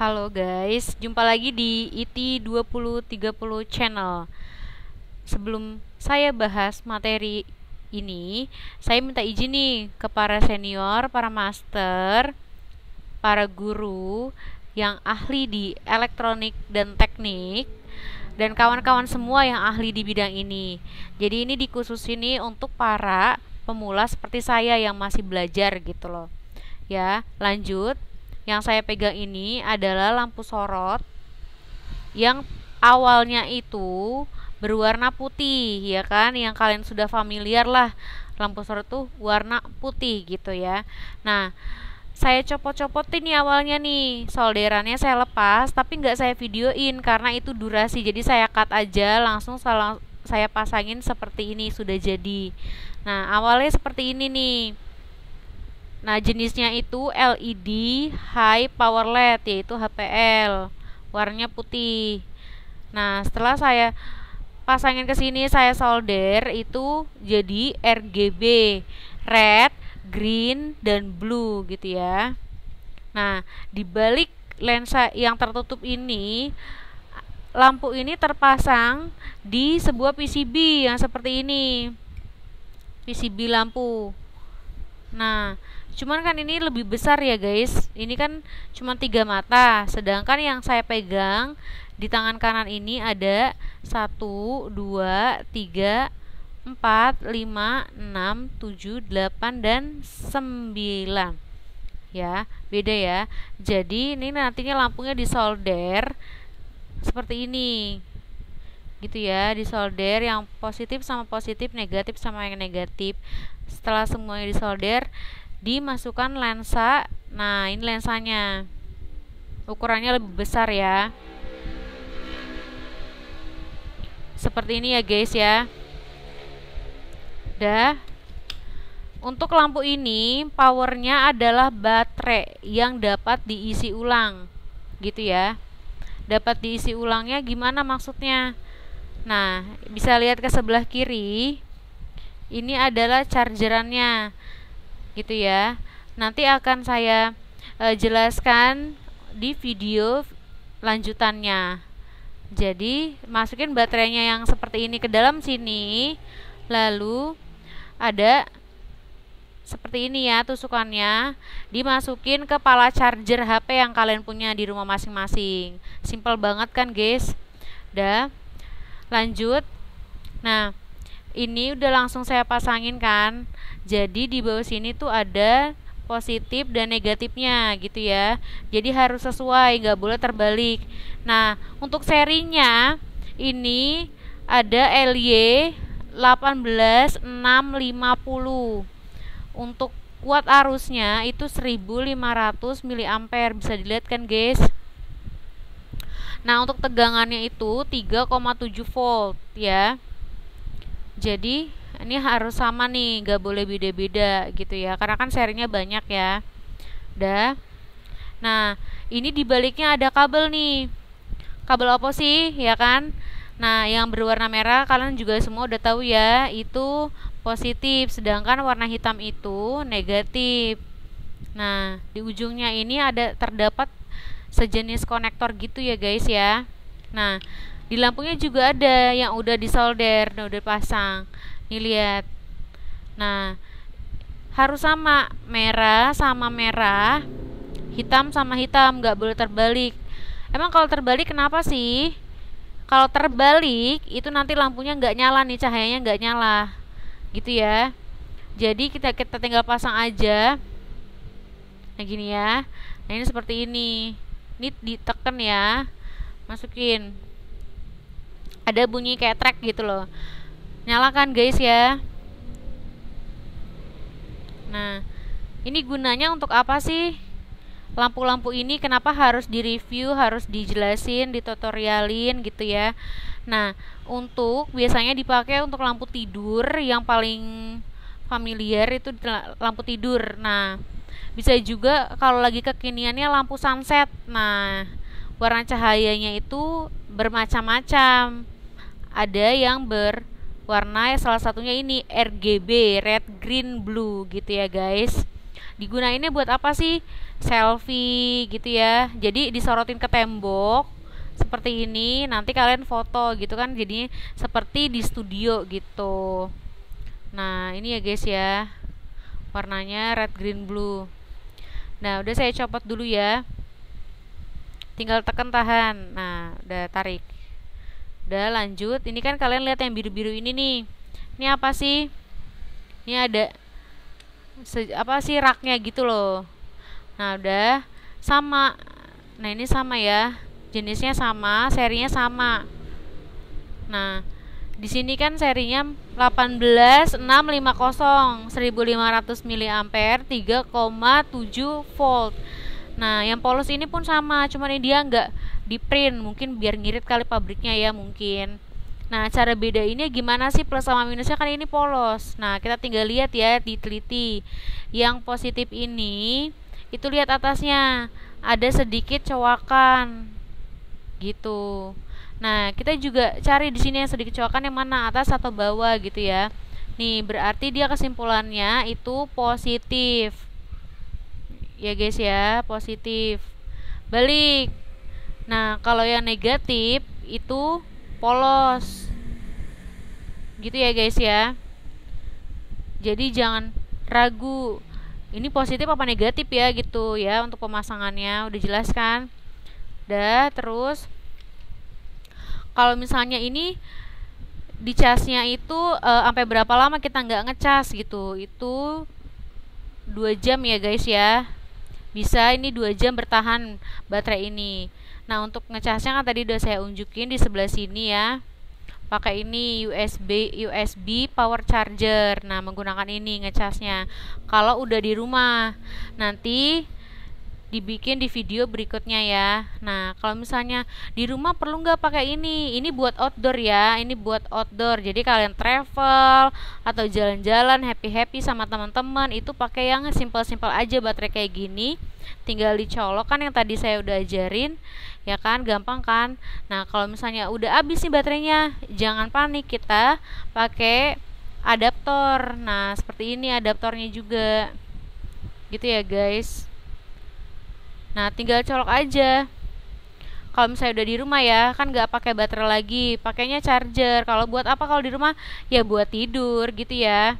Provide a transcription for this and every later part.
Halo guys, jumpa lagi di IT2030 channel. Sebelum saya bahas materi ini, saya minta izin nih ke para senior, para master, para guru yang ahli di elektronik dan teknik, dan kawan-kawan semua yang ahli di bidang ini. Jadi ini dikhusus ini untuk para pemula seperti saya yang masih belajar gitu loh. Ya, lanjut. Yang saya pegang ini adalah lampu sorot yang awalnya itu berwarna putih, ya kan? Yang kalian sudah familiar lah, lampu sorot tuh warna putih gitu ya. Nah, saya copot-copotin nih awalnya nih, solderannya saya lepas, tapi nggak saya videoin karena itu durasi. Jadi saya cut aja, langsung saya pasangin seperti ini, sudah jadi. Nah, awalnya seperti ini nih. Nah, jenisnya itu LED High Power LED, yaitu HPL. Warnanya putih. Nah, setelah saya pasangin ke sini, saya solder, itu jadi RGB, red, green, dan blue gitu ya. Nah, di balik lensa yang tertutup ini, lampu ini terpasang di sebuah PCB yang seperti ini. PCB lampu. Nah, cuman kan ini lebih besar ya guys. Ini kan cuma 3 mata, sedangkan yang saya pegang di tangan kanan ini ada 1, 2, 3, 4, 5, 6, 7, 8 dan 9. Ya, beda ya. Jadi ini nantinya lampunya disolder seperti ini. Gitu ya, disolder yang positif sama positif, negatif sama yang negatif. Setelah semuanya disolder, dimasukkan lensa. Nah, ini lensanya, ukurannya lebih besar ya, seperti ini ya guys ya. Dah. Untuk lampu ini powernya adalah baterai yang dapat diisi ulang, gitu ya. Dapat diisi ulangnya gimana maksudnya? Nah, bisa lihat ke sebelah kiri, ini adalah chargerannya gitu ya. Nanti akan saya jelaskan di video lanjutannya. Jadi masukin baterainya yang seperti ini ke dalam sini, lalu ada seperti ini ya tusukannya, dimasukin ke pala charger HP yang kalian punya di rumah masing-masing. Simple banget kan guys. Dah, lanjut. Nah, ini udah langsung saya pasangin kan. Jadi di bawah sini tuh ada positif dan negatifnya gitu ya. Jadi harus sesuai, nggak boleh terbalik. Nah, untuk serinya ini ada LY 18650. Untuk kuat arusnya itu 1500 mA, bisa dilihat kan guys. Nah, untuk tegangannya itu 3,7 volt ya. Jadi ini harus sama nih, gak boleh beda-beda gitu ya, karena kan serinya banyak ya. Udah. Nah, ini di baliknya ada kabel nih. Kabel apa sih, ya kan? Nah, yang berwarna merah kalian juga semua udah tahu ya, itu positif, sedangkan warna hitam itu negatif. Nah, di ujungnya ini terdapat sejenis konektor gitu ya guys ya. Nah, di lampunya juga ada yang udah disolder, udah pasang. Nih lihat. Nah, harus sama, merah sama merah, hitam sama hitam, nggak boleh terbalik. Emang kalau terbalik kenapa sih? Kalau terbalik itu nanti lampunya nggak nyala nih, cahayanya nggak nyala, gitu ya. Jadi kita tinggal pasang aja. Nah gini ya. Nah ini seperti ini. Ini ditekan ya, masukin. Ada bunyi kayak track gitu loh. Nyalakan guys ya. Nah, ini gunanya untuk apa sih? Lampu-lampu ini kenapa harus direview, harus dijelasin, ditutorialin gitu ya. Nah, untuk biasanya dipakai untuk lampu tidur, yang paling familiar itu lampu tidur. Nah, bisa juga kalau lagi kekiniannya lampu sunset. Nah, warna cahayanya itu bermacam-macam. Ada yang berwarna, salah satunya ini RGB, red, green, blue gitu ya guys. Digunainnya buat apa sih? selfie gitu ya. Jadi disorotin ke tembok seperti ini, nanti kalian foto gitu kan, jadi seperti di studio gitu. Nah ini ya guys ya, warnanya red green blue. Nah udah saya copot dulu ya, tinggal tekan tahan. Nah udah tarik, udah lanjut. Ini kan kalian lihat yang biru-biru ini nih, ini apa sih? Ini ada apa sih, raknya gitu loh. Nah udah sama. Nah ini sama ya, jenisnya sama, serinya sama. Nah di sini kan serinya 18650 1500 mAh 3,7 volt. Nah yang polos ini pun sama, cuman ini dia nggak di print, mungkin biar ngirit kali pabriknya ya mungkin. Nah cara beda ini gimana sih plus sama minusnya, kan ini polos. Nah kita tinggal lihat ya, diteliti. Yang positif ini itu lihat atasnya ada sedikit cowakan gitu. Nah kita juga cari di sini yang sedikit cowakan yang mana, atas atau bawah gitu ya. Nih berarti dia kesimpulannya itu positif ya guys ya, positif. Balik. Nah kalau yang negatif itu polos gitu ya guys ya. Jadi jangan ragu ini positif apa negatif ya gitu ya. Untuk pemasangannya udah jelas kan. Udah. Terus kalau misalnya ini dicasnya itu sampai berapa lama kita nggak ngecas gitu, itu 2 jam ya guys ya. Bisa ini 2 jam bertahan baterai ini. Nah untuk ngecasnya kan tadi udah saya unjukin di sebelah sini ya, pakai ini USB power charger. Nah menggunakan ini ngecasnya kalau udah di rumah, nanti dibikin di video berikutnya ya. Nah kalau misalnya di rumah perlu nggak pakai ini buat outdoor ya, ini buat outdoor. Jadi kalian travel atau jalan-jalan happy sama teman-teman itu pakai yang simple aja, baterai kayak gini tinggal dicolok kan, yang tadi saya udah ajarin ya kan, gampang kan. Nah kalau misalnya udah habis nih baterainya, jangan panik, kita pakai adaptor. Nah seperti ini adaptornya juga gitu ya guys. Nah tinggal colok aja. Kalau misalnya udah di rumah ya kan nggak pakai baterai lagi, pakainya charger. Kalau buat apa kalau di rumah? Ya buat tidur gitu ya.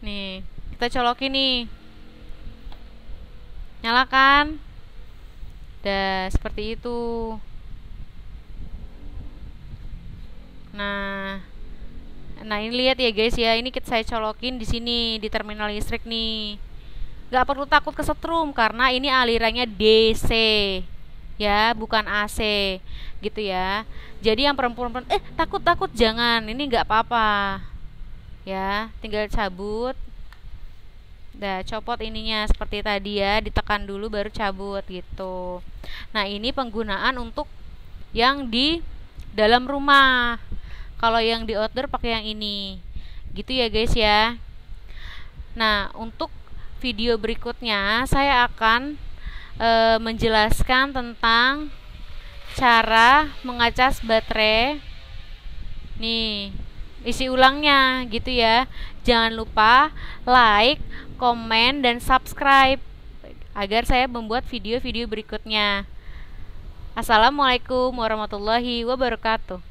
Nih kita colokin nih, nyalakan. Udah seperti itu. Nah, ini lihat ya guys ya, ini saya colokin di sini di terminal listrik nih. Gak perlu takut kesetrum karena ini alirannya DC ya, bukan AC gitu ya. Jadi yang perempuan takut jangan, ini nggak apa-apa ya, tinggal cabut. Udah copot ininya seperti tadi ya, ditekan dulu baru cabut gitu. Nah ini penggunaan untuk yang di dalam rumah. Kalau yang di outdoor pakai yang ini gitu ya guys ya. Nah untuk video berikutnya saya akan menjelaskan tentang cara mengacas baterai. Nih isi ulangnya gitu ya. Jangan lupa like, komen, dan subscribe agar saya membuat video-video berikutnya. Assalamualaikum warahmatullahi wabarakatuh.